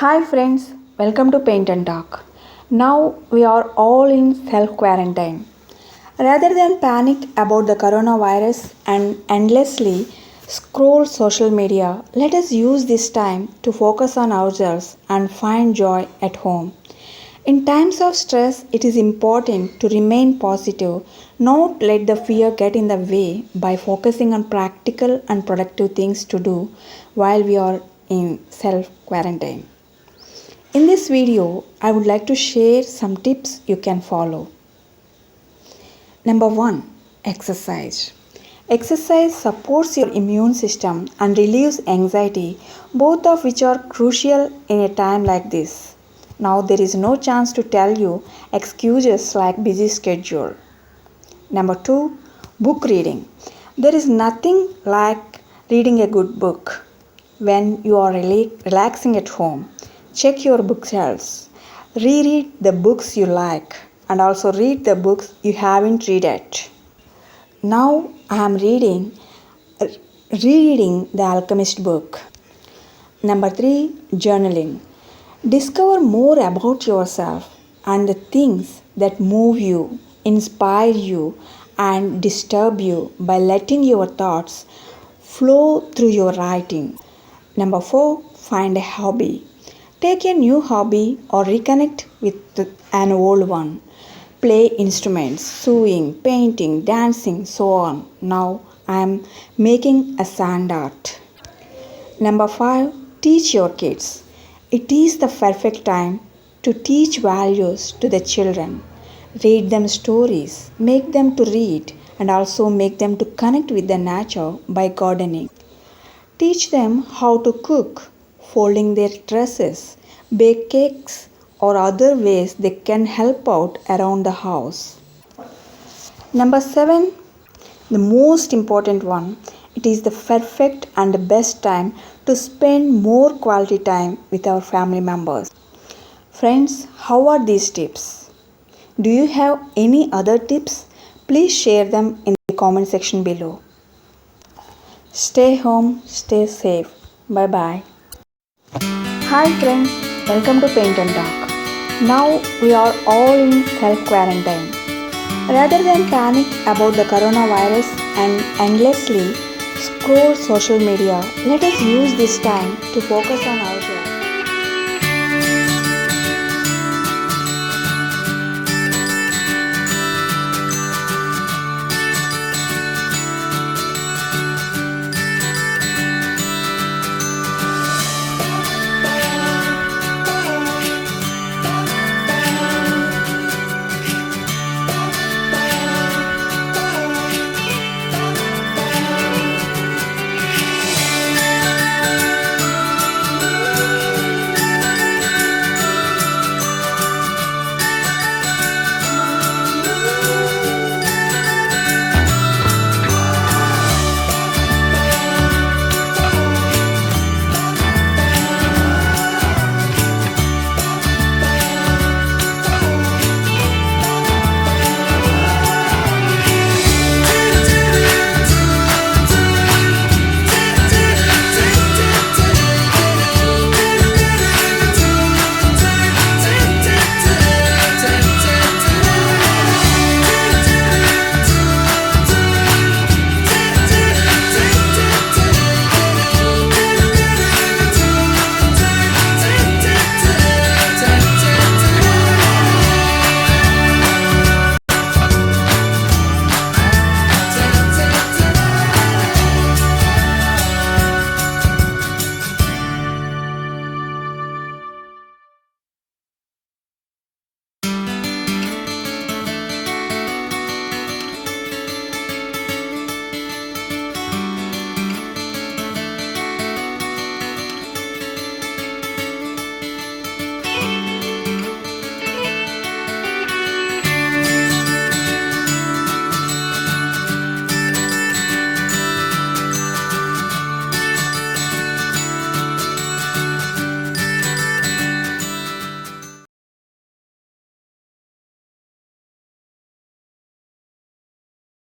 Hi friends, welcome to Paint and Talk. Now we are all in self quarantine. Rather than panic about the coronavirus and endlessly scroll social media, let us use this time to focus on ourselves and find joy at home. In times of stress, it is important to remain positive, not let the fear get in the way by focusing on practical and productive things to do while we are in self quarantine. In this video, I would like to share some tips you can follow. Number 1. Exercise. Exercise supports your immune system and relieves anxiety, both of which are crucial in a time like this. Now there is no chance to tell you excuses like busy schedule. Number 2. Book reading. There is nothing like reading a good book when you are relaxing at home. Check your bookshelves. Reread the books you like and also read the books you haven't read yet. Now I am rereading The Alchemist book. Number 3. Journaling. Discover more about yourself and the things that move you, inspire you, and disturb you by letting your thoughts flow through your writing. Number 4. Find a hobby. Take a new hobby or reconnect with an old one. Play instruments, sewing, painting, dancing, so on. Now I am making a sand art. Number 5. Teach your kids. It is the perfect time to teach values to the children. Read them stories, make them to read, and also make them to connect with the nature by gardening. Teach them how to cook, folding their dresses, bake cakes, or other ways they can help out around the house. Number 7, the most important one. It is the perfect and the best time to spend more quality time with our family members. Friends, how are these tips? Do you have any other tips? Please share them in the comment section below. Stay home, stay safe. Bye bye. Hi friends, welcome to Paint and Talk. Now we are all in self quarantine. Rather than panic about the coronavirus and endlessly scroll social media, let us use this time to focus on ourselves.